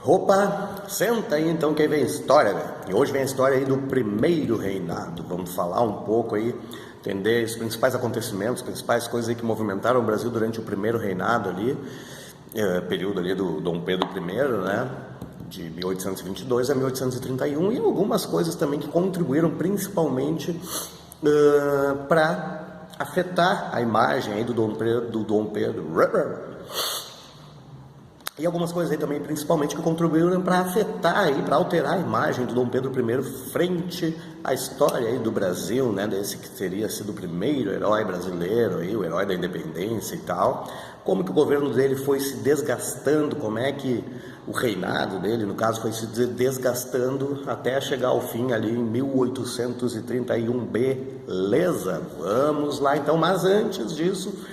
Opa, senta aí então que aí vem história, né? E hoje vem a história aí do primeiro reinado. Vamos falar um pouco aí, entender os principais acontecimentos, as principais coisas aí que movimentaram o Brasil durante o primeiro reinado ali, período ali do Dom Pedro I, né? De 1822 a 1831, e algumas coisas também que contribuíram principalmente para afetar a imagem aí do Dom Pedro. E algumas coisas aí também, principalmente, que contribuíram para afetar aí, para alterar a imagem do Dom Pedro I frente à história aí do Brasil, né? Desse que teria sido o primeiro herói brasileiro, aí, o herói da independência e tal. Como que o governo dele foi se desgastando, como é que o reinado dele, no caso, foi se desgastando até chegar ao fim ali em 1831, beleza? Vamos lá então, mas antes disso,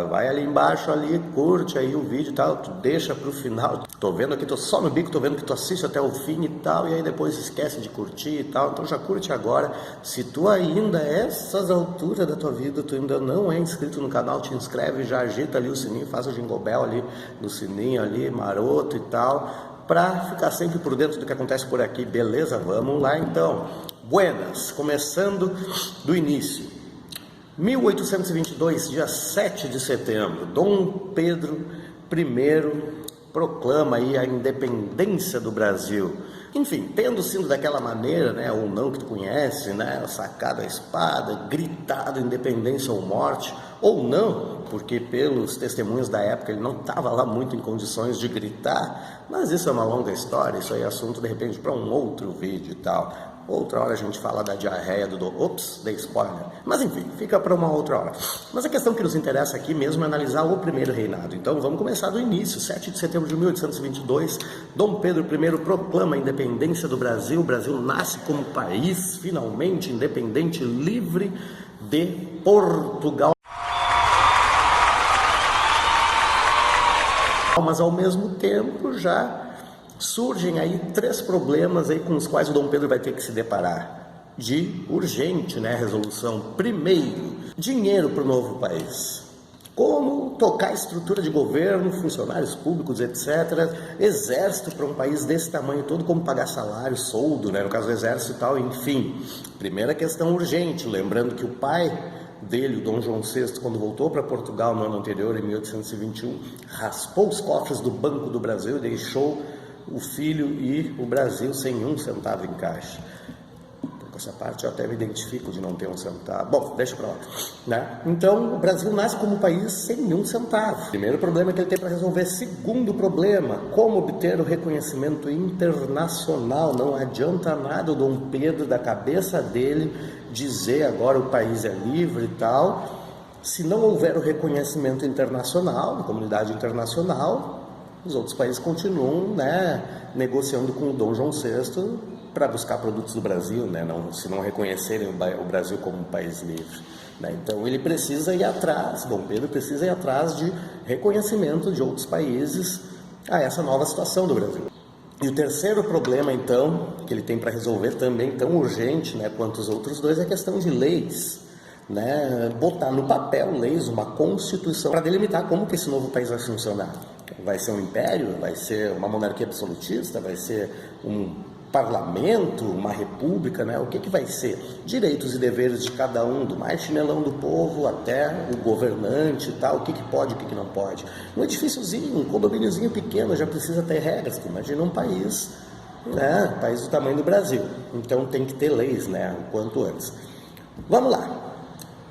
vai ali embaixo, ali, curte aí o vídeo e tal, tu deixa pro final. Tô vendo aqui, tô só no bico, tô vendo que tu assiste até o fim e tal, e aí depois esquece de curtir e tal, então já curte agora. Se tu ainda, essas alturas da tua vida, tu ainda não é inscrito no canal, te inscreve, já agita ali o sininho, faz o jingle bell ali no sininho ali, maroto e tal, pra ficar sempre por dentro do que acontece por aqui, beleza? Vamos lá então. Buenas, começando do início. 1822, dia 7 de setembro, Dom Pedro I proclama aí a independência do Brasil. Enfim, tendo sido daquela maneira, né, ou não que tu conhece, né, sacado a espada, gritado independência ou morte, ou não, porque pelos testemunhos da época ele não estava lá muito em condições de gritar, mas isso é uma longa história, isso aí é assunto de repente para um outro vídeo e tal. Outra hora a gente fala da diarreia Ops, dei spoiler. Mas enfim, fica para uma outra hora. Mas a questão que nos interessa aqui mesmo é analisar o primeiro reinado. Então vamos começar do início. 7 de setembro de 1822, Dom Pedro I proclama a independência do Brasil. O Brasil nasce como país, finalmente independente, livre de Portugal. Mas ao mesmo tempo já surgem aí três problemas aí com os quais o Dom Pedro vai ter que se deparar. De urgente, né, resolução. Primeiro, dinheiro para o novo país. Como tocar a estrutura de governo, funcionários públicos, etc. Exército para um país desse tamanho todo, como pagar salário, soldo, né, no caso do exército e tal, enfim. Primeira questão urgente, lembrando que o pai dele, o Dom João VI, quando voltou para Portugal no ano anterior, em 1821, raspou os cofres do Banco do Brasil e deixou o filho e o Brasil sem um centavo em caixa. Com essa parte eu até me identifico de não ter um centavo. Bom, deixa pra lá, né? Então, o Brasil nasce como país sem um centavo. Primeiro problema que ele tem para resolver. Segundo problema, como obter o reconhecimento internacional. Não adianta nada o Dom Pedro, da cabeça dele, dizer agora o país é livre e tal. Se não houver o reconhecimento internacional, da comunidade internacional, os outros países continuam, né, negociando com o Dom João VI para buscar produtos do Brasil, né, se não reconhecerem o Brasil como um país livre, né? Então ele precisa ir atrás, Dom Pedro precisa ir atrás de reconhecimento de outros países a essa nova situação do Brasil. E o terceiro problema, então, que ele tem para resolver também, tão urgente, né, quanto os outros dois, é a questão de leis, né, botar no papel leis, uma constituição para delimitar como que esse novo país vai funcionar. Vai ser um império? Vai ser uma monarquia absolutista? Vai ser um parlamento? Uma república? Né? O que vai ser? Direitos e deveres de cada um, do mais chinelão do povo até o governante e tal, o que pode, o que não pode. Um edifíciozinho, um condomíniozinho pequeno já precisa ter regras. Imagina um país, né? Um país do tamanho do Brasil. Então tem que ter leis, né? O quanto antes. Vamos lá,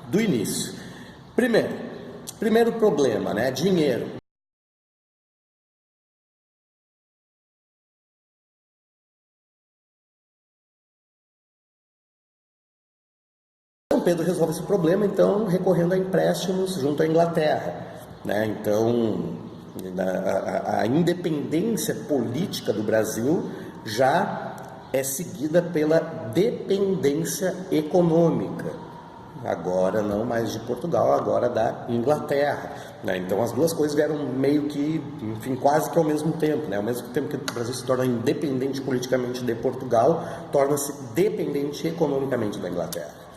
do início. Primeiro problema, né? Dinheiro. Pedro resolve esse problema, então, recorrendo a empréstimos junto à Inglaterra, né? Então, a independência política do Brasil já é seguida pela dependência econômica. Agora não mais de Portugal, agora da Inglaterra, né? Então as duas coisas vieram meio que, enfim, quase que ao mesmo tempo, né? Ao mesmo tempo que o Brasil se torna independente politicamente de Portugal, torna-se dependente economicamente da Inglaterra.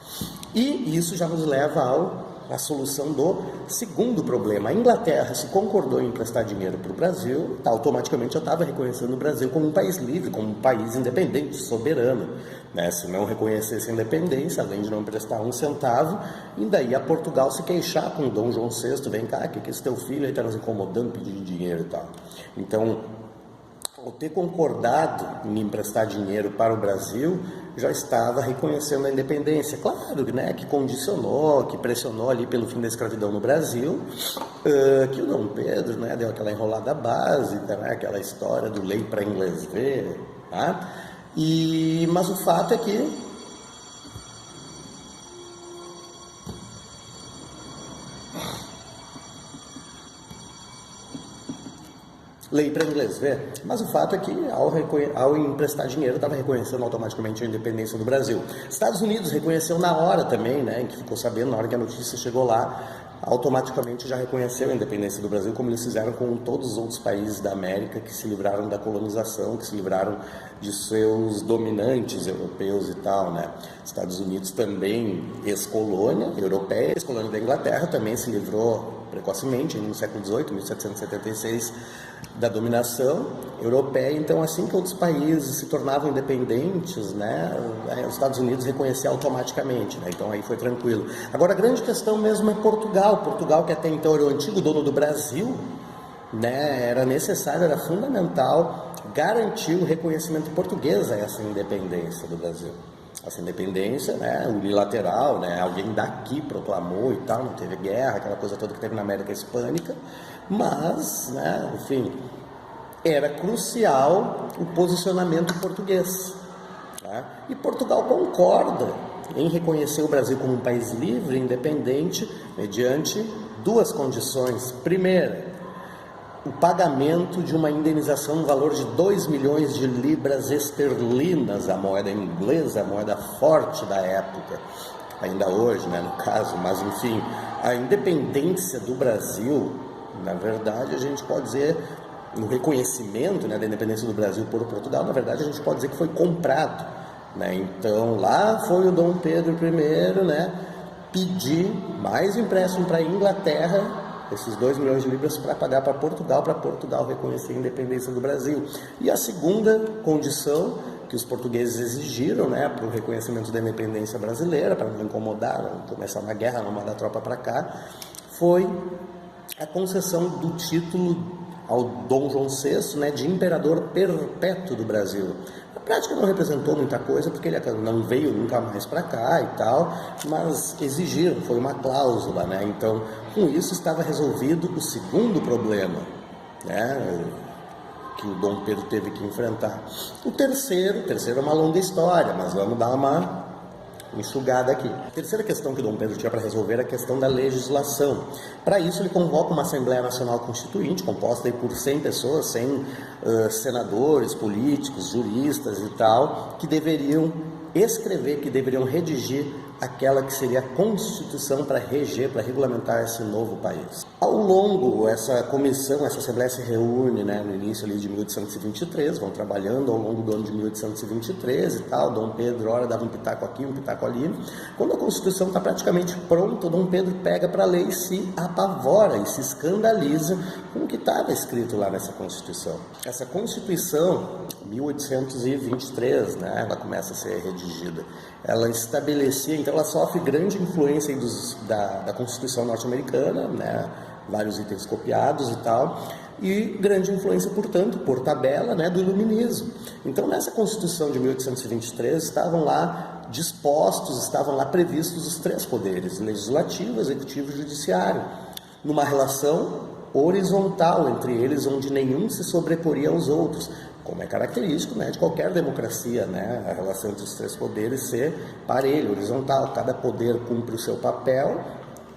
E isso já nos leva ao a solução do segundo problema. A Inglaterra se concordou em emprestar dinheiro para o Brasil, automaticamente já estava reconhecendo o Brasil como um país livre, como um país independente, soberano. Né? Se não reconhecesse a independência, além de não emprestar um centavo, ainda ia Portugal se queixar com Dom João VI, vem cá, que esse teu filho aí está nos incomodando, pedindo dinheiro e tal. Então, ao ter concordado em emprestar dinheiro para o Brasil, já estava reconhecendo a independência. Claro, né, que condicionou, que pressionou ali pelo fim da escravidão no Brasil, que o Dom Pedro, né, deu aquela enrolada básica, né, aquela história do lei para inglês ver, tá? Mas o fato é que lei para inglês ver, mas o fato é que ao emprestar dinheiro estava reconhecendo automaticamente a independência do Brasil. Estados Unidos reconheceu na hora também, né, que ficou sabendo na hora que a notícia chegou lá, automaticamente já reconheceu a independência do Brasil, como eles fizeram com todos os outros países da América que se livraram da colonização, que se livraram de seus dominantes europeus e tal, né? Estados Unidos também, ex-colônia europeia, ex-colônia da Inglaterra, também se livrou precocemente, no século XVIII, 1776, da dominação europeia. Então, assim que outros países se tornavam independentes, né, os Estados Unidos reconhecia automaticamente, né, então aí foi tranquilo. Agora, a grande questão mesmo é Portugal, que até então era o antigo dono do Brasil, né, era necessário, era fundamental garantir o reconhecimento português a essa independência do Brasil. Essa independência, né, unilateral, né, alguém daqui proclamou e tal, não teve guerra, aquela coisa toda que teve na América Hispânica, mas, né, enfim, era crucial o posicionamento português. Tá? E Portugal concorda em reconhecer o Brasil como um país livre e independente mediante duas condições. Primeira, o pagamento de uma indenização no valor de 2 milhões de libras esterlinas, a moeda inglesa, a moeda forte da época, ainda hoje, né, no caso, mas enfim, a independência do Brasil, na verdade, a gente pode dizer, no reconhecimento, né, da independência do Brasil por Portugal, na verdade, a gente pode dizer que foi comprado, né, então lá foi o Dom Pedro I, né, pedir mais empréstimo para a Inglaterra, esses 2 milhões de libras para pagar para Portugal reconhecer a independência do Brasil. E a segunda condição que os portugueses exigiram, né, para o reconhecimento da independência brasileira, para não incomodar, não começar uma guerra, não mandar tropa para cá, foi a concessão do título ao Dom João VI, né, de imperador perpétuo do Brasil. Na prática não representou muita coisa, porque ele não veio nunca mais para cá e tal, mas exigiram, foi uma cláusula, né? Então, com isso estava resolvido o segundo problema, né, que o Dom Pedro teve que enfrentar. O terceiro é uma longa história, mas vamos dar uma enxugada aqui. A terceira questão que Dom Pedro tinha para resolver é a questão da legislação. Para isso, ele convoca uma Assembleia Nacional Constituinte, composta aí por 100 pessoas, 100 senadores, políticos, juristas e tal, que deveriam escrever, que deveriam redigir aquela que seria a Constituição para reger, para regulamentar esse novo país. Ao longo, essa comissão, essa Assembleia se reúne, né, no início ali de 1823, vão trabalhando ao longo do ano de 1823 e tal, Dom Pedro, ora, dava um pitaco aqui, um pitaco ali. Quando a Constituição está praticamente pronta, Dom Pedro pega para a lei e se apavora e se escandaliza com o que estava escrito lá nessa Constituição. Essa Constituição, 1823, né, ela começa a ser redigida. Ela estabelecia, então ela sofre grande influência da Constituição norte-americana, né, vários itens copiados e tal, e grande influência, portanto, por tabela, né, do iluminismo. Então, nessa Constituição de 1823, estavam lá dispostos, estavam lá previstos os três poderes, legislativo, executivo e judiciário, numa relação horizontal entre eles, onde nenhum se sobreporia aos outros, como é característico, né, de qualquer democracia, né, a relação entre os três poderes ser parelho, horizontal, cada poder cumpre o seu papel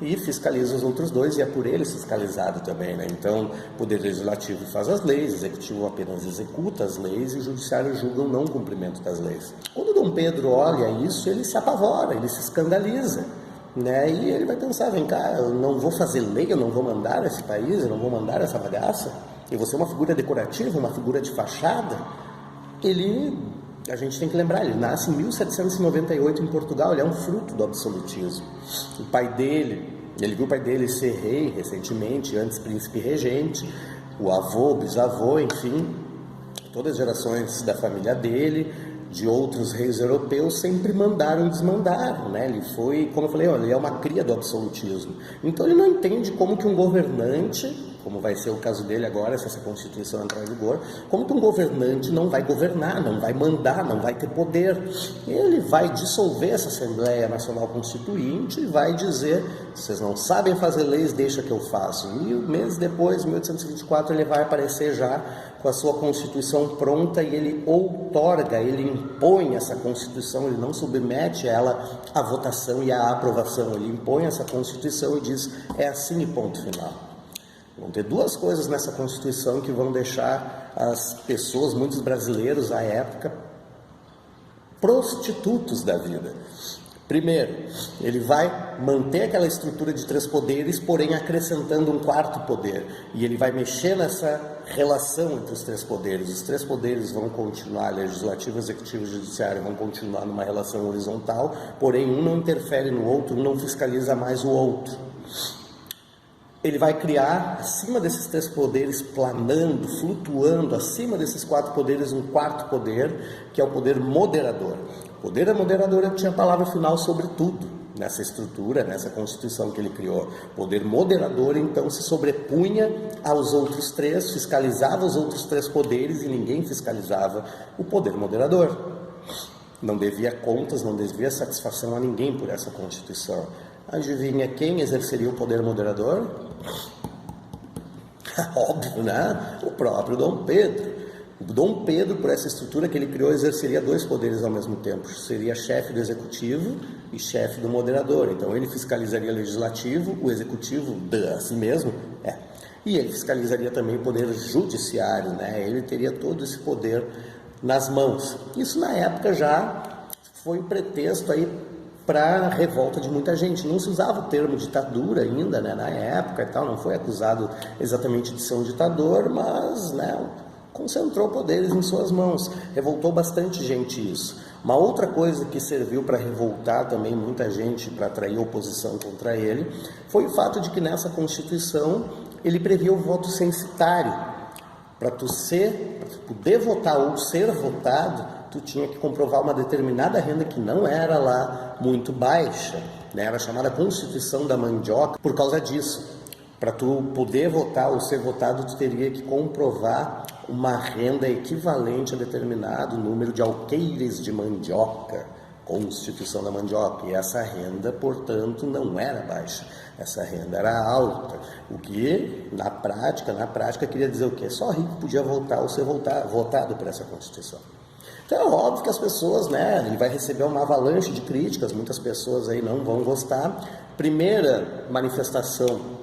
e fiscaliza os outros dois, e é por eles fiscalizado também, né? Então, o poder legislativo faz as leis, o executivo apenas executa as leis e o judiciário julga o não cumprimento das leis. Quando Dom Pedro olha isso, ele se apavora, ele se escandaliza, né? E ele vai pensar, vem cá, eu não vou fazer lei, eu não vou mandar esse país, eu não vou mandar essa bagaça, e você é uma figura decorativa, uma figura de fachada. A gente tem que lembrar, ele nasce em 1798 em Portugal, ele é um fruto do absolutismo. O pai dele Ele viu o pai dele ser rei recentemente, antes príncipe regente, o avô, bisavô, enfim, todas as gerações da família dele, de outros reis europeus, sempre mandaram e desmandaram, né? Ele foi, como eu falei, olha, ele é uma cria do absolutismo. Então ele não entende como que um governante, como vai ser o caso dele agora, se essa Constituição entrar em vigor, como que um governante não vai governar, não vai mandar, não vai ter poder. Ele vai dissolver essa Assembleia Nacional Constituinte e vai dizer, vocês não sabem fazer leis, deixa que eu faço. E meses depois, em 1824, ele vai aparecer já com a sua Constituição pronta e ele outorga, ele impõe essa Constituição, ele não submete ela à votação e à aprovação, ele impõe essa Constituição e diz, é assim e ponto final. Vão ter duas coisas nessa Constituição que vão deixar as pessoas, muitos brasileiros à época, prostitutos da vida. Primeiro, ele vai manter aquela estrutura de 3 poderes, porém acrescentando um 4º poder. E ele vai mexer nessa relação entre os 3 poderes. Os 3 poderes vão continuar, legislativo, executivo e judiciário, vão continuar numa relação horizontal, porém um não interfere no outro, um não fiscaliza mais o outro. Ele vai criar, acima desses 3 poderes, planando, flutuando, acima desses 4 poderes, um 4º poder, que é o poder moderador. O poder moderador tinha a palavra final sobre tudo, nessa estrutura, nessa Constituição que ele criou. O poder moderador, então, se sobrepunha aos outros 3, fiscalizava os outros 3 poderes e ninguém fiscalizava o poder moderador. Não devia contas, não devia satisfação a ninguém por essa Constituição. Adivinha quem exerceria o poder moderador? Óbvio, né? O próprio Dom Pedro. O Dom Pedro, por essa estrutura que ele criou, exerceria 2 poderes ao mesmo tempo. Seria chefe do executivo e chefe do moderador. Então ele fiscalizaria o legislativo, o executivo, a si mesmo, e ele fiscalizaria também o poder judiciário, né? Ele teria todo esse poder nas mãos. Isso na época já foi um pretexto aí para a revolta de muita gente. Não se usava o termo ditadura ainda, né, na época e tal, não foi acusado exatamente de ser um ditador, mas, né, concentrou poderes em suas mãos. Revoltou bastante gente isso. Uma outra coisa que serviu para revoltar também muita gente, para atrair oposição contra ele, foi o fato de que nessa Constituição ele previa o voto censitário. Para tu poder votar ou ser votado, tu tinha que comprovar uma determinada renda que não era lá muito baixa, né? Era chamada Constituição da Mandioca por causa disso. Para tu poder votar ou ser votado, tu teria que comprovar uma renda equivalente a determinado número de alqueires de mandioca, Constituição da Mandioca. E essa renda, portanto, não era baixa. Essa renda era alta, o que na prática queria dizer o quê? Só rico podia votar ou ser votado por essa Constituição. Então é óbvio que as pessoas, né, ele vai receber uma avalanche de críticas, muitas pessoas aí não vão gostar. Primeira manifestação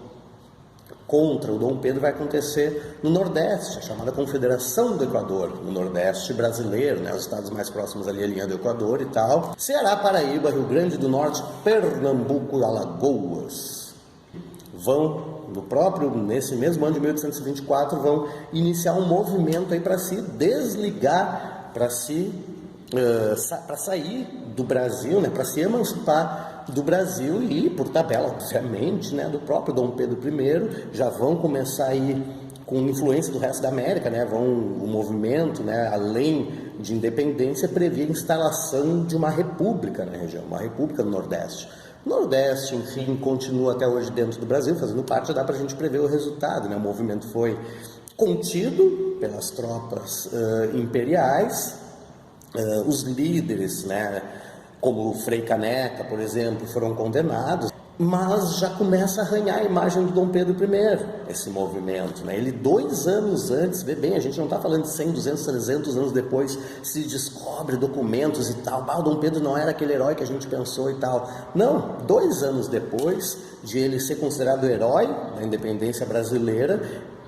contra o Dom Pedro vai acontecer no Nordeste, a chamada Confederação do Equador, no Nordeste brasileiro, né, os estados mais próximos ali, a linha do Equador e tal. Ceará, Paraíba, Rio Grande do Norte, Pernambuco e Alagoas vão, nesse mesmo ano de 1824, vão iniciar um movimento aí para se desligar, para sair do Brasil, né, para se emancipar do Brasil e, por tabela, obviamente, né, do próprio Dom Pedro I, já vão começar a ir com influência do resto da América, né, o movimento, né, além de independência, previa a instalação de uma república na região, uma república no Nordeste. O Nordeste, enfim, continua até hoje dentro do Brasil, fazendo parte, dá para a gente prever o resultado, né, o movimento foi contido pelas tropas imperiais, os líderes, né, como o Frei Caneca, por exemplo, foram condenados, mas já começa a arranhar a imagem do Dom Pedro I, esse movimento, né? Ele 2 anos antes, vê bem, a gente não está falando de 100, 200, 300 anos depois, se descobre documentos e tal, o Dom Pedro não era aquele herói que a gente pensou e tal. Não, 2 anos depois de ele ser considerado herói da independência brasileira,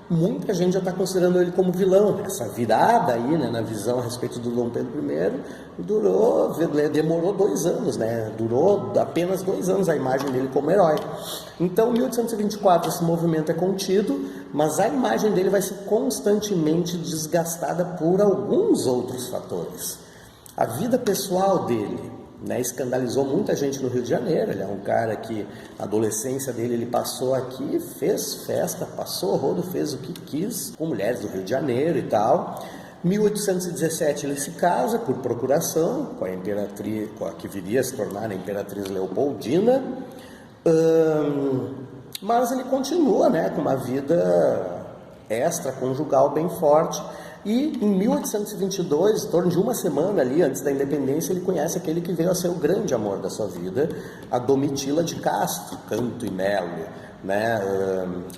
muita gente já está considerando ele como vilão. Essa virada aí, né, na visão a respeito do Dom Pedro I demorou 2 anos, né? Durou apenas 2 anos a imagem dele como herói. Então, em 1824, esse movimento é contido, mas a imagem dele vai ser constantemente desgastada por alguns outros fatores. A vida pessoal dele, né, escandalizou muita gente no Rio de Janeiro. Ele é um cara que a adolescência dele ele passou aqui, fez festa, passou rodo, fez o que quis com mulheres do Rio de Janeiro e tal. 1817 ele se casa por procuração com a imperatriz, com a que viria a se tornar a Imperatriz Leopoldina, mas ele continua, né, com uma vida extraconjugal bem forte. E em 1822, em torno de uma semana ali antes da independência, ele conhece aquele que veio a ser o grande amor da sua vida, a Domitila de Castro, Canto e Melo, né,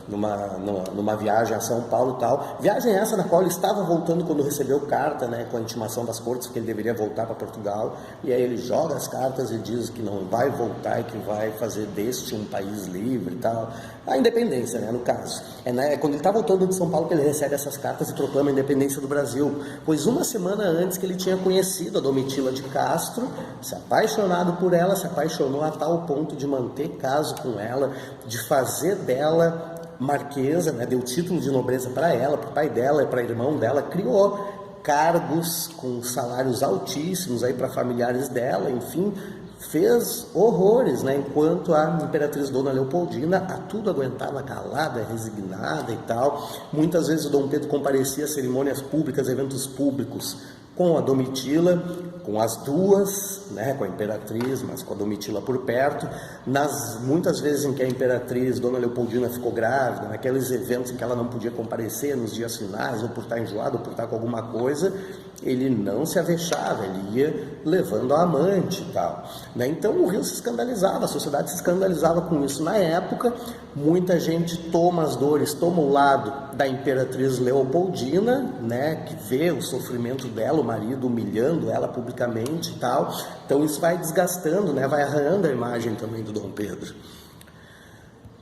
numa viagem a São Paulo e tal. Viagem essa na qual ele estava voltando quando recebeu carta, né, com a intimação das cortes que ele deveria voltar para Portugal, e aí ele joga as cartas e diz que não vai voltar e que vai fazer deste um país livre e tal. A independência, né, no caso. É quando ele está voltando de São Paulo que ele recebe essas cartas e proclama a independência do Brasil, pois uma semana antes que ele tinha conhecido a Domitila de Castro, se apaixonado por ela, se apaixonou a tal ponto de manter caso com ela, de fazer dela marquesa, né, deu título de nobreza para ela, para o pai dela e para irmão dela, criou cargos com salários altíssimos aí para familiares dela, enfim, fez horrores, né, enquanto a Imperatriz Dona Leopoldina a tudo aguentava calada, resignada e tal. Muitas vezes o Dom Pedro comparecia a cerimônias públicas, eventos públicos com a Domitila, com as duas, né, com a Imperatriz, mas com a Domitila por perto. Muitas vezes em que a Imperatriz Dona Leopoldina ficou grávida, naqueles eventos em que ela não podia comparecer nos dias finais, ou por estar enjoado, ou por estar com alguma coisa, ele não se avexava, ele ia levando a amante e tal, né? Então o Rio se escandalizava, a sociedade se escandalizava com isso. Na época, muita gente toma as dores, toma o lado da Imperatriz Leopoldina, né, que vê o sofrimento dela, o marido humilhando ela publicamente e tal. Então isso vai desgastando, né, vai arranhando a imagem também do Dom Pedro.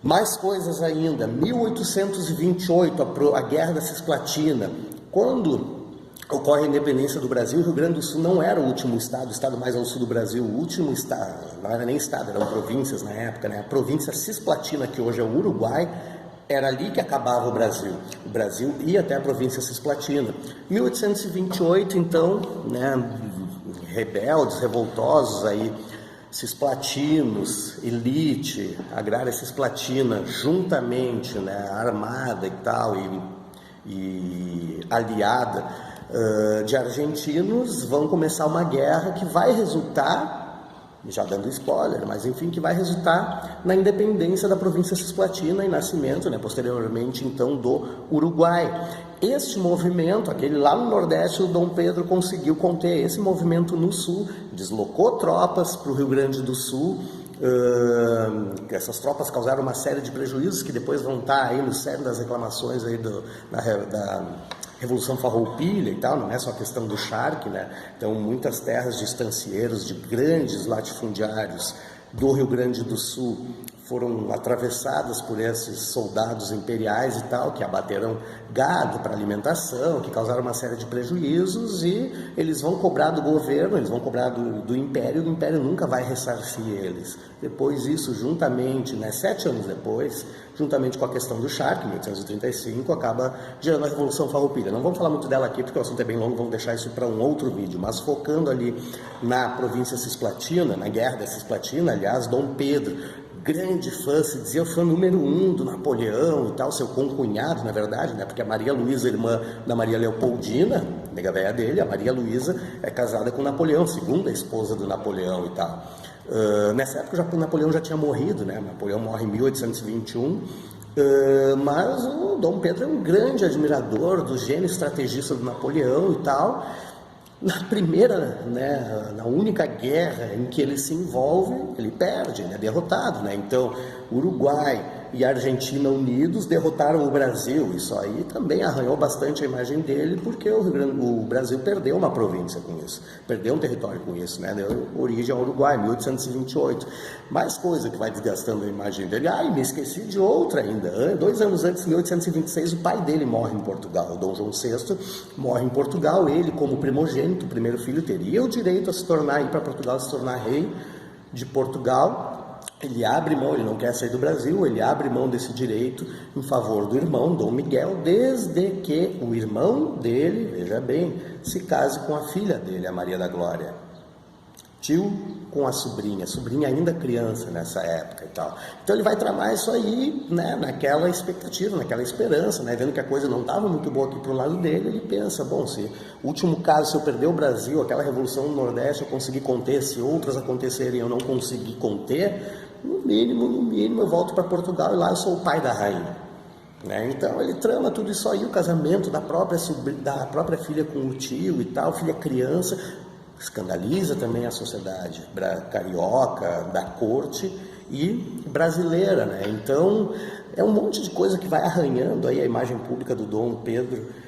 Mais coisas ainda, 1828, a Guerra da Cisplatina, quando ocorre a independência do Brasil, o Rio Grande do Sul não era o último estado, o estado mais ao sul do Brasil, o último estado, não era nem estado, eram províncias na época, né? A província Cisplatina, que hoje é o Uruguai, era ali que acabava o Brasil. O Brasil ia até a província Cisplatina. 1828, então, né, rebeldes, revoltosos aí, cisplatinos, elite, agrária cisplatina, juntamente, né, armada e tal, e aliada, de argentinos, vão começar uma guerra que vai resultar, já dando spoiler, mas enfim, que vai resultar na independência da província Cisplatina e nascimento, né, posteriormente então, do Uruguai. Este movimento, aquele lá no Nordeste, o Dom Pedro conseguiu conter esse movimento no Sul, deslocou tropas para o Rio Grande do Sul. Essas tropas causaram uma série de prejuízos que depois vão estar aí no cerne das reclamações aí da Revolução Farroupilha e tal, não é só a questão do charque, né? Então muitas terras de estancieiros, de grandes latifundiários do Rio Grande do Sul foram atravessadas por esses soldados imperiais e tal, que abateram gado para alimentação, que causaram uma série de prejuízos, e eles vão cobrar do governo, eles vão cobrar do Império, e o Império nunca vai ressarcir eles. Depois isso, juntamente, né, 7 anos depois, juntamente com a questão do charque, em 1835, acaba gerando a Revolução Farroupilha. Não vamos falar muito dela aqui, porque o assunto é bem longo, vamos deixar isso para um outro vídeo, mas focando ali na província Cisplatina, na Guerra da Cisplatina, aliás, Dom Pedro, grande fã, se dizia fã número 1 do Napoleão e tal, seu concunhado, na verdade, né? Porque a Maria Luísa, irmã da Maria Leopoldina, nega véia dele, a Maria Luísa é casada com Napoleão, segunda esposa do Napoleão e tal. Nessa época o Napoleão já tinha morrido, né? Napoleão morre em 1821, mas o Dom Pedro é um grande admirador do gênio estrategista do Napoleão e tal. Na primeira, né, na única guerra em que ele se envolve, ele perde, ele é derrotado, né? Então, Uruguai e Argentina unidos derrotaram o Brasil. Isso aí também arranhou bastante a imagem dele, porque o Brasil perdeu uma província com isso, perdeu um território com isso, né? Deu origem ao Uruguai, 1828. Mais coisa que vai desgastando a imagem dele. E me esqueci de outra ainda. 2 anos antes, em 1826, o pai dele morre em Portugal. O Dom João VI morre em Portugal. Ele, como primogênito, o primeiro filho, teria o direito a se tornar, ir para Portugal, se tornar rei de Portugal. Ele abre mão, ele não quer sair do Brasil, ele abre mão desse direito em favor do irmão, Dom Miguel, desde que o irmão dele, veja bem, se case com a filha dele, a Maria da Glória. tio com a sobrinha ainda criança nessa época e tal. Então ele vai tramar isso aí, né, naquela expectativa, naquela esperança, né, vendo que a coisa não estava muito boa aqui pro lado dele, ele pensa, bom, se o último caso, se eu perder o Brasil, aquela revolução no Nordeste eu conseguir conter, se outras acontecerem eu não conseguir conter, no mínimo eu volto para Portugal e lá eu sou o pai da rainha. Né? Então ele trama tudo isso aí, o casamento da própria filha com o tio e tal, filha criança, escandaliza também a sociedade carioca, da corte e brasileira, né? Então é um monte de coisa que vai arranhando aí a imagem pública do Dom Pedro.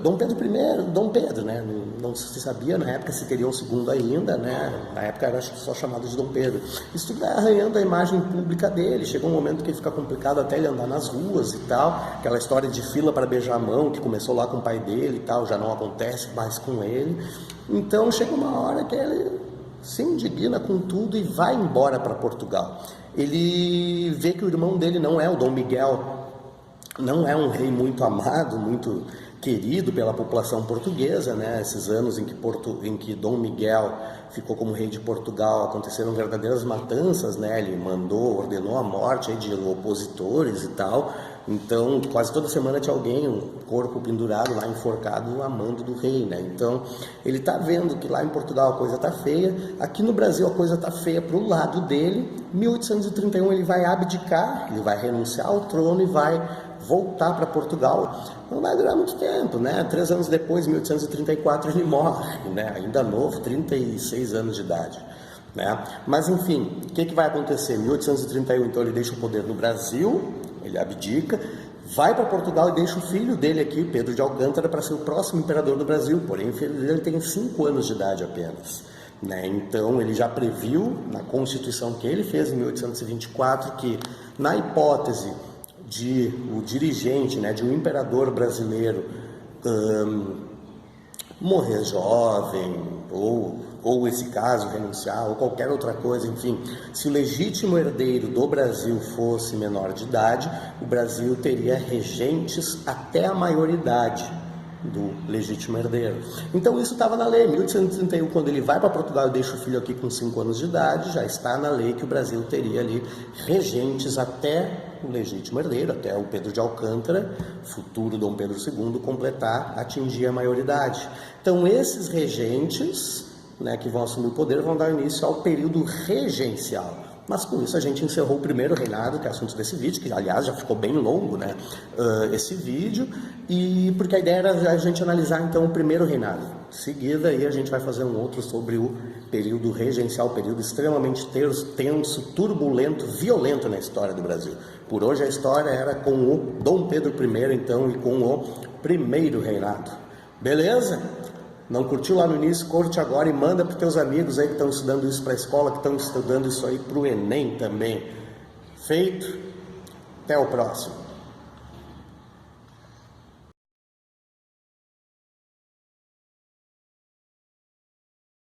Dom Pedro I, Dom Pedro, né? Não se sabia na época se teria um segundo ainda, né? Na época era só chamado de Dom Pedro. Isso tudo vai arranhando a imagem pública dele. Chega um momento que fica complicado até ele andar nas ruas e tal. Aquela história de fila para beijar a mão que começou lá com o pai dele e tal, já não acontece mais com ele. Então chega uma hora que ele se indigna com tudo e vai embora para Portugal. Ele vê que o irmão dele não é o Dom Miguel, não é um rei muito amado, muito querido pela população portuguesa, né? Esses anos em que Dom Miguel ficou como rei de Portugal, aconteceram verdadeiras matanças, né? Ele ordenou a morte aí de opositores e tal. Então, quase toda semana tinha alguém, um corpo pendurado lá, enforcado, amando do rei, né? Então, ele tá vendo que lá em Portugal a coisa tá feia, aqui no Brasil a coisa tá feia pro lado dele. 1831 ele vai abdicar, ele vai renunciar ao trono e vai voltar para Portugal. Não vai durar muito tempo, né? 3 anos depois, 1834, ele morre, né? Ainda novo, 36 anos de idade. Né? Mas enfim, o que vai acontecer? 1831, então ele deixa o poder no Brasil, ele abdica, vai para Portugal e deixa o filho dele aqui, Pedro de Alcântara, para ser o próximo imperador do Brasil. Porém, o filho dele tem 5 anos de idade apenas. Né? Então ele já previu na Constituição que ele fez em 1824 que, na hipótese de o dirigente, né, de um imperador brasileiro morrer jovem, ou esse caso renunciar, ou qualquer outra coisa, enfim, se o legítimo herdeiro do Brasil fosse menor de idade, o Brasil teria regentes até a maioridade do legítimo herdeiro. Então isso estava na lei. Em 1831, quando ele vai para Portugal e deixa o filho aqui com 5 anos de idade, já está na lei que o Brasil teria ali regentes até o legítimo herdeiro, até o Pedro de Alcântara, futuro Dom Pedro II, atingir a maioridade. Então esses regentes, né, que vão assumir o poder, vão dar início ao período regencial. Mas com isso a gente encerrou o primeiro reinado, que é assunto desse vídeo, que aliás já ficou bem longo, né, esse vídeo, e porque a ideia era a gente analisar então o primeiro reinado. Em seguida aí a gente vai fazer um outro sobre o período regencial, período extremamente tenso, turbulento, violento na história do Brasil. Por hoje a história era com o Dom Pedro I, então, e com o primeiro reinado. Beleza? Não curtiu lá no início? Curte agora e manda para os teus amigos aí que estão estudando isso para a escola, que estão estudando isso aí para o Enem também. Feito? Até o próximo.